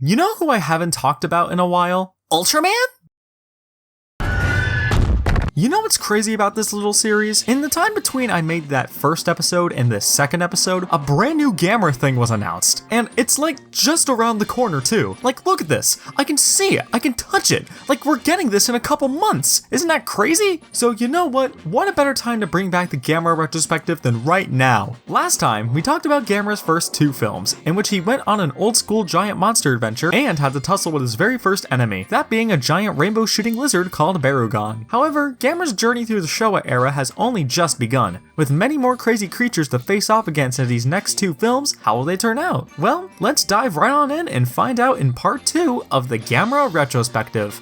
You know who I haven't talked about in a while? Ultraman? You know what's crazy about this little series? In the time between I made that first episode and this second episode, a brand new Gamera thing was announced. And it's like just around the corner too. Like, look at this. I can see it. I can touch it. Like, we're getting this in a couple months. Isn't that crazy? So you know what? What a better time to bring back the Gamera Retrospective than right now. Last time, we talked about Gamera's first 2 films, in which he went on an old school giant monster adventure and had to tussle with his very first enemy, that being a giant rainbow shooting lizard called Barugon. However, Gamera's journey through the Showa era has only just begun, with many more crazy creatures to face off against in these next 2 films. How will they turn out? Well, let's dive right on in and find out in part 2 of the Gamera Retrospective.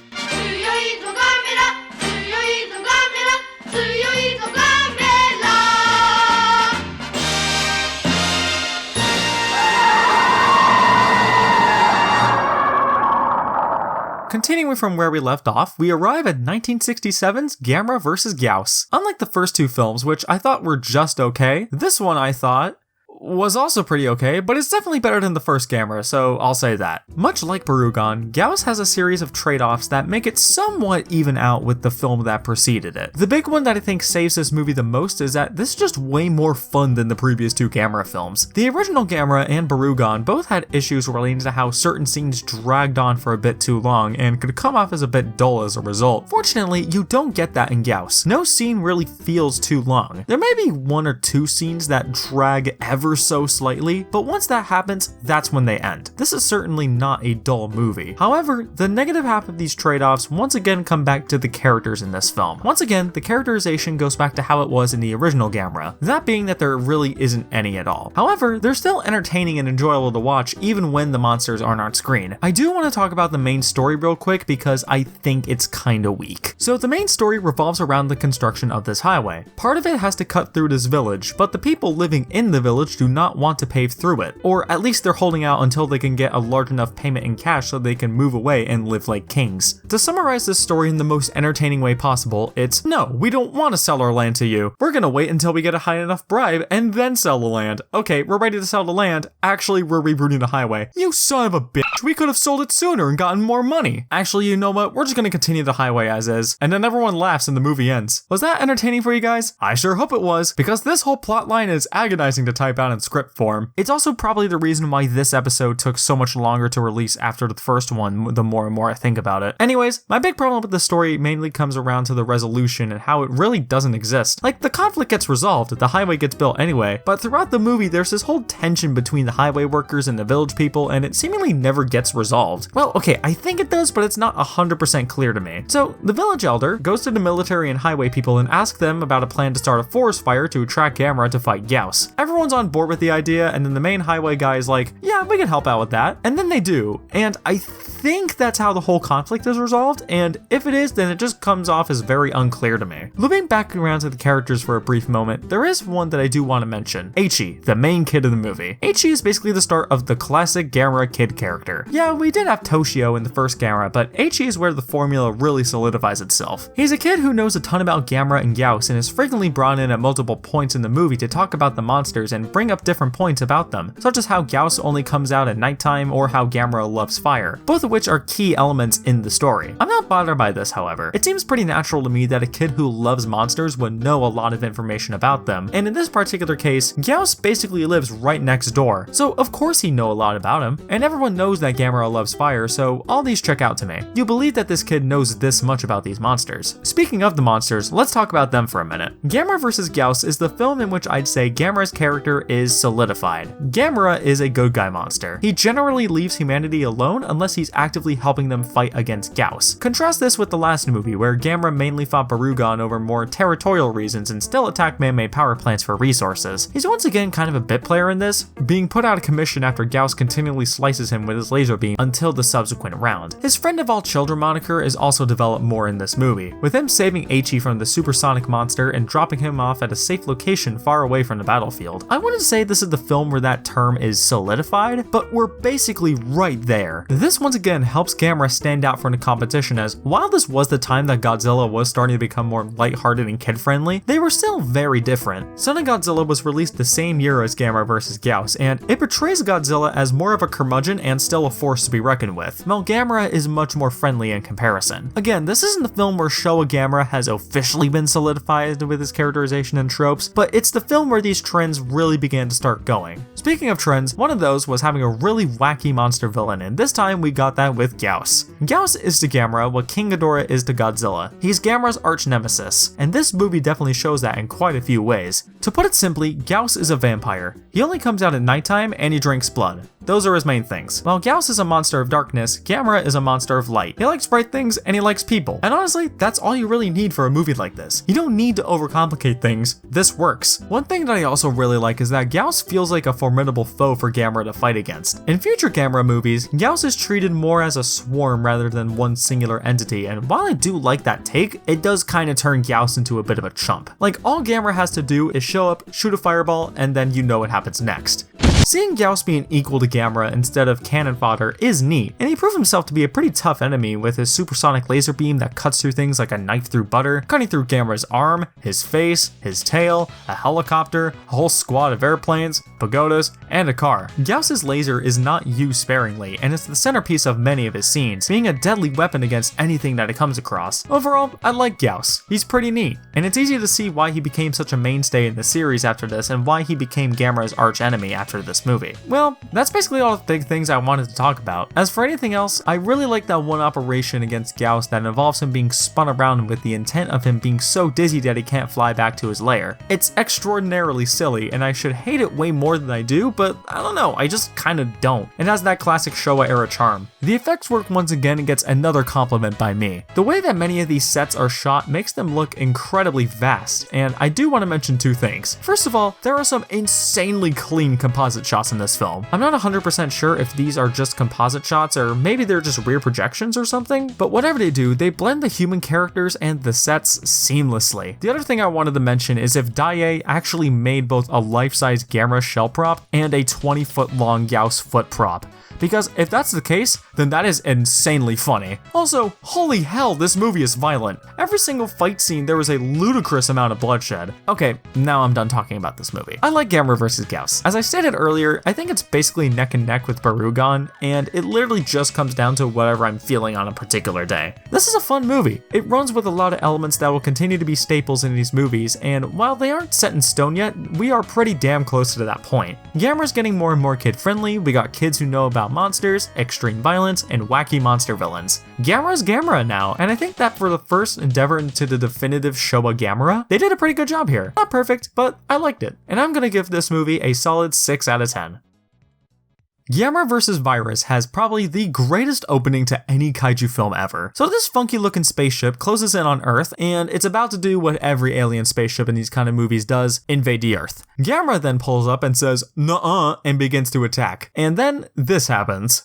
Continuing from where we left off, we arrive at 1967's Gamera VS Gyaos. Unlike the first 2 films, which I thought were just okay, this one I thought was also pretty okay, but it's definitely better than the first Gamera, so I'll say that. Much like Barugon, Gyaos has a series of trade-offs that make it somewhat even out with the film that preceded it. The big one that I think saves this movie the most is that this is just way more fun than the previous 2 Gamera films. The original Gamera and Barugon both had issues relating to how certain scenes dragged on for a bit too long and could come off as a bit dull as a result. Fortunately, you don't get that in Gyaos. No scene really feels too long. There may be 1 or 2 scenes that drag ever so slightly, but once that happens, that's when they end. This is certainly not a dull movie. However, the negative half of these trade-offs once again come back to the characters in this film. Once again, the characterization goes back to how it was in the original Gamera, that being that there really isn't any at all. However, they're still entertaining and enjoyable to watch even when the monsters aren't on screen. I do want to talk about the main story real quick because I think it's kinda weak. So the main story revolves around the construction of this highway. Part of it has to cut through this village, but the people living in the village do not want to pave through it, or at least they're holding out until they can get a large enough payment in cash so they can move away and live like kings. To summarize this story in the most entertaining way possible, it's, no, we don't want to sell our land to you. We're gonna wait until we get a high enough bribe and then sell the land. Okay, we're ready to sell the land. Actually, we're rebooting the highway. You son of a bitch, we could have sold it sooner and gotten more money. Actually, you know what? We're just gonna continue the highway as is. And then everyone laughs and the movie ends. Was that entertaining for you guys? I sure hope it was, because this whole plot line is agonizing to type out in script form. It's also probably the reason why this episode took so much longer to release after the first one, the more and more I think about it. Anyways, my big problem with the story mainly comes around to the resolution and how it really doesn't exist. Like, the conflict gets resolved, the highway gets built anyway, but throughout the movie there's this whole tension between the highway workers and the village people, and it seemingly never gets resolved. Well, okay, I think it does, but it's not 100% clear to me. So, the village elder goes to the military and highway people and asks them about a plan to start a forest fire to attract Gamera to fight Gyaos. Everyone's on board with the idea, and then the main highway guy is like, yeah, we can help out with that. And then they do. And I think that's how the whole conflict is resolved, and if it is, then it just comes off as very unclear to me. Looping back around to the characters for a brief moment, there is one that I do want to mention. Eichi, the main kid of the movie. Eichi is basically the start of the classic Gamera kid character. Yeah, we did have Toshio in the first Gamera, but Eichi is where the formula really solidifies itself. He's a kid who knows a ton about Gamera and Gyaos and is frequently brought in at multiple points in the movie to talk about the monsters and bring up different points about them, such as how Gyaos only comes out at nighttime or how Gamera loves fire, both of which are key elements in the story. I'm not bothered by this, however. It seems pretty natural to me that a kid who loves monsters would know a lot of information about them, and in this particular case, Gyaos basically lives right next door, so of course he'd know a lot about him, and everyone knows that Gamera loves fire, so all these check out to me. You believe that this kid knows this much about these monsters. Speaking of the monsters, let's talk about them for a minute. Gamera vs. Gyaos is the film in which I'd say Gamera's character is solidified. Gamera is a good guy monster. He generally leaves humanity alone unless he's actively helping them fight against Gyaos. Contrast this with the last movie, where Gamera mainly fought Barugon over more territorial reasons and still attacked man-made power plants for resources. He's once again kind of a bit player in this, being put out of commission after Gyaos continually slices him with his laser beam until the subsequent round. His friend of all children moniker is also developed more in this movie, with him saving Eichi from the supersonic monster and dropping him off at a safe location far away from the battlefield. I wouldn't to say this is the film where that term is solidified, but we're basically right there. This once again helps Gamera stand out from the competition, as while this was the time that Godzilla was starting to become more lighthearted and kid-friendly, they were still very different. Son of Godzilla was released the same year as Gamera vs. Gyaos, and it portrays Godzilla as more of a curmudgeon and still a force to be reckoned with, while Gamera is much more friendly in comparison. Again, this isn't the film where Showa Gamera has officially been solidified with his characterization and tropes, but it's the film where these trends really began to start going. Speaking of trends, one of those was having a really wacky monster villain, and this time we got that with Gyaos. Gyaos is to Gamera what King Ghidorah is to Godzilla. He's Gamera's arch nemesis, and this movie definitely shows that in quite a few ways. To put it simply, Gyaos is a vampire. He only comes out at nighttime and he drinks blood. Those are his main things. While Gyaos is a monster of darkness, Gamera is a monster of light. He likes bright things and he likes people. And honestly, that's all you really need for a movie like this. You don't need to overcomplicate things. This works. One thing that I also really like is that Gyaos feels like a formidable foe for Gamera to fight against. In future Gamera movies, Gyaos is treated more as a swarm rather than one singular entity, and while I do like that take, it does kind of turn Gyaos into a bit of a chump. Like, all Gamera has to do is show up, shoot a fireball, and then you know what happens next. Seeing Gyaos being equal to Gamera instead of cannon fodder is neat, and he proved himself to be a pretty tough enemy with his supersonic laser beam that cuts through things like a knife through butter, cutting through Gamera's arm, his face, his tail, a helicopter, a whole squad of airplanes, pagodas, and a car. Gyaos' laser is not used sparingly, and it's the centerpiece of many of his scenes, being a deadly weapon against anything that it comes across. Overall, I like Gyaos. He's pretty neat, and it's easy to see why he became such a mainstay in the series after this and why he became Gamera's arch enemy after this movie. Well, that's basically all the big things I wanted to talk about. As for anything else, I really like that one operation against Gyaos that involves him being spun around with the intent of him being so dizzy that he can't fly back to his lair. It's extraordinarily silly, and I should hate it way more than I do, but I don't know, I just kinda don't. It has that classic Showa era charm. The effects work once again and gets another compliment by me. The way that many of these sets are shot makes them look incredibly vast, and I do want to mention two things. First of all, there are some insanely clean composite shots in this film. I'm not 100% sure if these are just composite shots or maybe they're just rear projections or something, but whatever they do, they blend the human characters and the sets seamlessly. The other thing I wanted to mention is if Daiei actually made both a life-size Gamera shell prop and a 20-foot long Gyaos foot prop. Because if that's the case, then that is insanely funny. Also, holy hell, this movie is violent. Every single fight scene, there was a ludicrous amount of bloodshed. Okay, now I'm done talking about this movie. I like Gamera vs. Gyaos. As I stated earlier, I think it's basically neck and neck with Barugon, and it literally just comes down to whatever I'm feeling on a particular day. This is a fun movie. It runs with a lot of elements that will continue to be staples in these movies, and while they aren't set in stone yet, we are pretty damn close to that point. Gamera's getting more and more kid-friendly, we got kids who know about monsters, extreme violence, and wacky monster villains. Gamera's Gamera now, and I think that for the first endeavor into the definitive Showa Gamera, they did a pretty good job here. Not perfect, but I liked it, and I'm gonna give this movie a solid 6 out of 10. Gamera vs. Viras has probably the greatest opening to any kaiju film ever. So this funky looking spaceship closes in on Earth, and it's about to do what every alien spaceship in these kind of movies does, invade the Earth. Gamera then pulls up and says, "Nuh-uh," and begins to attack. And then this happens.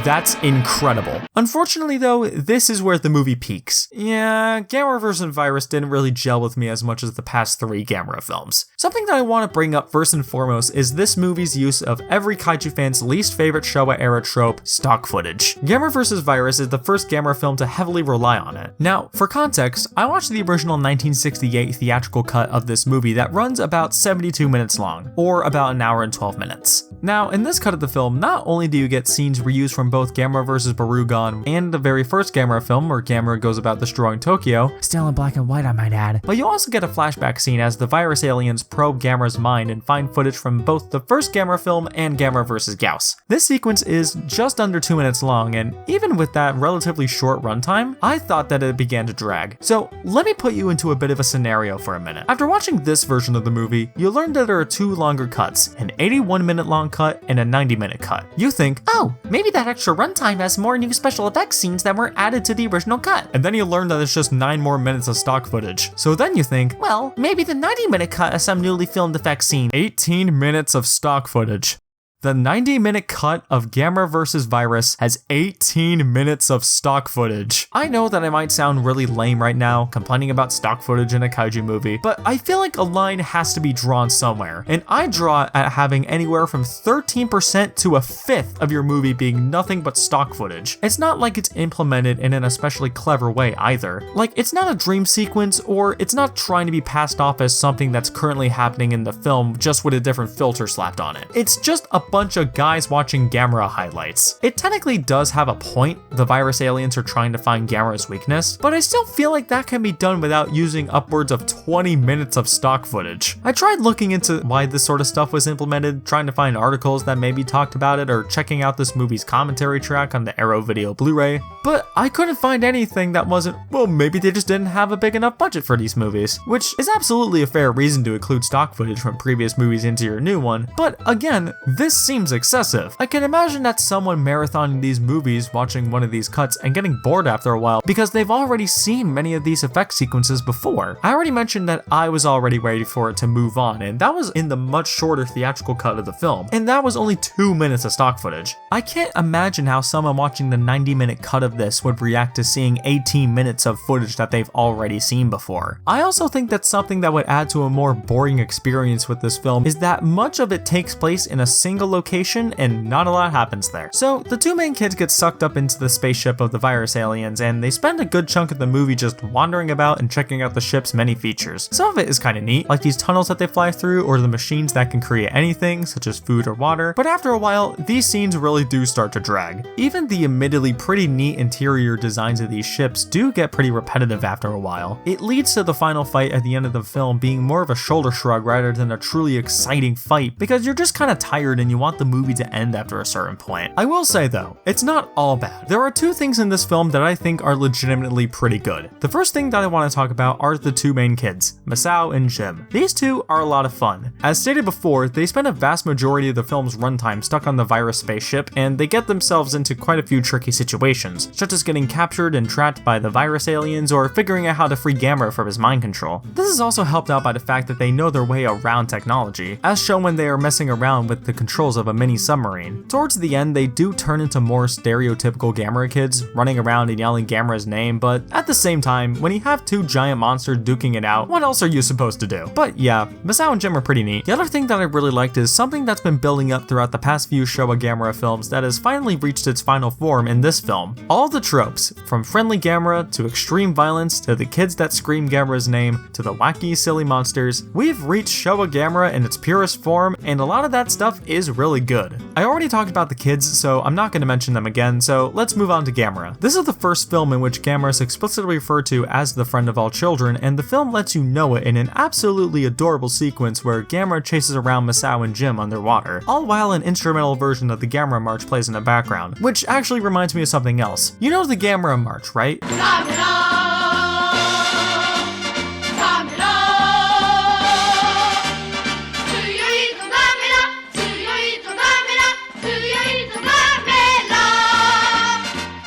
That's incredible. Unfortunately though, this is where the movie peaks. Yeah, Gamera vs. Viras didn't really gel with me as much as the past 3 Gamera films. Something that I want to bring up first and foremost is this movie's use of every kaiju fan's least favorite Showa era trope, stock footage. Gamera vs. Viras is the first Gamera film to heavily rely on it. Now, for context, I watched the original 1968 theatrical cut of this movie that runs about 72 minutes long, or about an hour and 12 minutes. Now, in this cut of the film, not only do you get scenes reused from both Gamera vs. Barugon and the very first Gamera film where Gamera goes about destroying Tokyo, still in black and white I might add, but you also get a flashback scene as the virus aliens probe Gamera's mind and find footage from both the first Gamera film and Gamera vs. Gyaos. This sequence is just under 2 minutes long, and even with that relatively short runtime, I thought that it began to drag. So let me put you into a bit of a scenario for a minute. After watching this version of the movie, you learn that there are 2 longer cuts, an 81-minute long cut and a 90-minute cut. You think, oh, maybe that extra runtime has more new special effects scenes that were added to the original cut. And then you learn that it's just 9 more minutes of stock footage. So then you think, well, maybe the 90-minute cut has some newly filmed effects scene. 18 minutes of stock footage. The 90-minute cut of Gamera vs. Virus has 18 minutes of stock footage. I know that I might sound really lame right now, complaining about stock footage in a kaiju movie, but I feel like a line has to be drawn somewhere, and I draw it at having anywhere from 13% to a fifth of your movie being nothing but stock footage. It's not like it's implemented in an especially clever way either. Like, it's not a dream sequence, or it's not trying to be passed off as something that's currently happening in the film just with a different filter slapped on it. It's just a bunch of guys watching Gamera highlights. It technically does have a point, the virus aliens are trying to find Gamera's weakness, but I still feel like that can be done without using upwards of 20 minutes of stock footage. I tried looking into why this sort of stuff was implemented, trying to find articles that maybe talked about it, or checking out this movie's commentary track on the Arrow Video Blu-ray, but I couldn't find anything that wasn't, well, maybe they just didn't have a big enough budget for these movies, which is absolutely a fair reason to include stock footage from previous movies into your new one, but again, this seems excessive. I can imagine that someone marathoning these movies watching one of these cuts and getting bored after a while because they've already seen many of these effect sequences before. I already mentioned that I was already ready for it to move on, and that was in the much shorter theatrical cut of the film, and that was only 2 minutes of stock footage. I can't imagine how someone watching the 90-minute cut of this would react to seeing 18 minutes of footage that they've already seen before. I also think that something that would add to a more boring experience with this film is that much of it takes place in a single location and not a lot happens there. So the two main kids get sucked up into the spaceship of the virus aliens, and they spend a good chunk of the movie just wandering about and checking out the ship's many features. Some of it is kind of neat, like these tunnels that they fly through or the machines that can create anything, such as food or water, but after a while, these scenes really do start to drag. Even the admittedly pretty neat interior designs of these ships do get pretty repetitive after a while. It leads to the final fight at the end of the film being more of a shoulder shrug rather than a truly exciting fight, because you're just kind of tired and you want the movie to end after a certain point. I will say though, it's not all bad. There are two things in this film that I think are legitimately pretty good. The first thing that I want to talk about are the two main kids, Masao and Jim. These two are a lot of fun. As stated before, they spend a vast majority of the film's runtime stuck on the virus spaceship, and they get themselves into quite a few tricky situations, such as getting captured and trapped by the virus aliens or figuring out how to free Gamera from his mind control. This is also helped out by the fact that they know their way around technology, as shown when they are messing around with the controls of a mini submarine. Towards the end, they do turn into more stereotypical Gamera kids, running around and yelling Gamera's name, but at the same time, when you have two giant monsters duking it out, what else are you supposed to do? But yeah, Masao and Jim are pretty neat. The other thing that I really liked is something that's been building up throughout the past few Showa Gamera films that has finally reached its final form in this film. All the tropes, from friendly Gamera to extreme violence to the kids that scream Gamera's name to the wacky silly monsters, we've reached Showa Gamera in its purest form, and a lot of that stuff is really good. I already talked about the kids, so I'm not going to mention them again, so let's move on to Gamera. This is the first film in which Gamera is explicitly referred to as the friend of all children, and the film lets you know it in an absolutely adorable sequence where Gamera chases around Masao and Jim underwater, all while an instrumental version of the Gamera March plays in the background, which actually reminds me of something else. You know the Gamera March, right?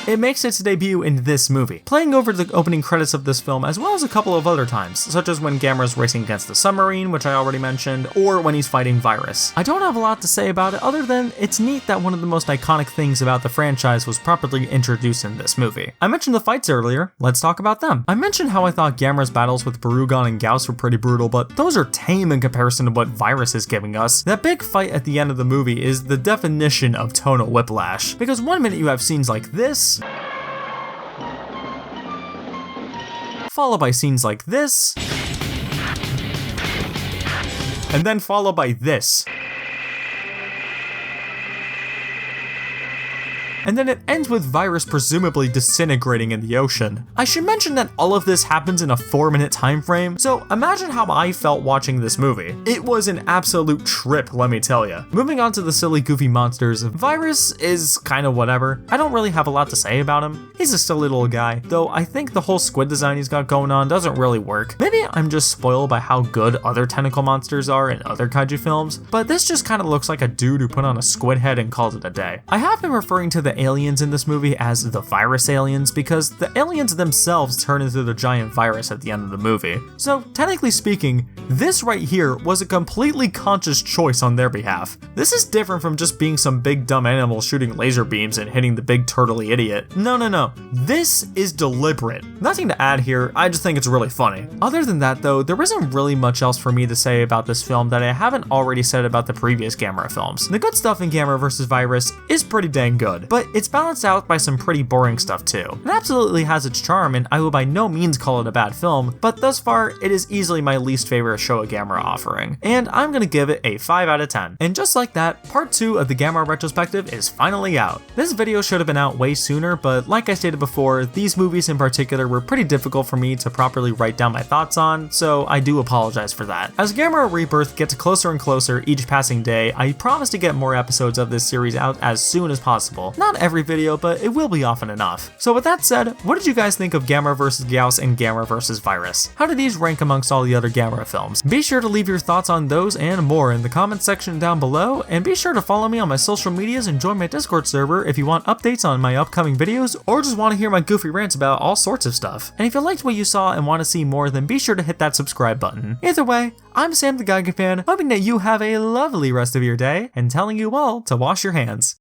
It makes its debut in this movie, playing over the opening credits of this film as well as a couple of other times, such as when Gamera's racing against the submarine, which I already mentioned, or when he's fighting Virus. I don't have a lot to say about it other than it's neat that one of the most iconic things about the franchise was properly introduced in this movie. I mentioned the fights earlier, let's talk about them. I mentioned how I thought Gamera's battles with Barugon and Gyaos were pretty brutal, but those are tame in comparison to what Virus is giving us. That big fight at the end of the movie is the definition of tonal whiplash, because one minute you have scenes like this, followed by scenes like this, and then followed by this. And then it ends with Virus presumably disintegrating in the ocean. I should mention that all of this happens in a 4-minute time frame, so imagine how I felt watching this movie. It was an absolute trip, let me tell ya. Moving on to the silly goofy monsters, Virus is kinda whatever. I don't really have a lot to say about him. He's a silly little guy, though I think the whole squid design he's got going on doesn't really work. Maybe I'm just spoiled by how good other tentacle monsters are in other kaiju films, but this just kinda looks like a dude who put on a squid head and called it a day. I have been referring to the the aliens in this movie as the virus aliens because the aliens themselves turn into the giant virus at the end of the movie. So technically speaking, this right here was a completely conscious choice on their behalf. This is different from just being some big dumb animal shooting laser beams and hitting the big turtley idiot. No. This is deliberate. Nothing to add here, I just think it's really funny. Other than that though, there isn't really much else for me to say about this film that I haven't already said about the previous Gamera films. The good stuff in Gamera vs. Virus is pretty dang good, but it's balanced out by some pretty boring stuff too. It absolutely has its charm and I will by no means call it a bad film, but thus far it is easily my least favorite Showa Gamera offering, and I'm gonna give it a 5 out of 10. And just like that, part 2 of the Gamera Retrospective is finally out. This video should have been out way sooner, but like I stated before, these movies in particular were pretty difficult for me to properly write down my thoughts on, so I do apologize for that. As Gamera Rebirth gets closer and closer each passing day, I promise to get more episodes of this series out as soon as possible. Not every video, but it will be often enough. So with that said, what did you guys think of Gamera vs. Gyaos and Gamera vs. Virus? How do these rank amongst all the other Gamera films? Be sure to leave your thoughts on those and more in the comment section down below, and be sure to follow me on my social medias and join my Discord server if you want updates on my upcoming videos or just want to hear my goofy rants about all sorts of stuff. And if you liked what you saw and want to see more, then be sure to hit that subscribe button. Either way, I'm Sam the Giganfan, hoping that you have a lovely rest of your day and telling you all to wash your hands.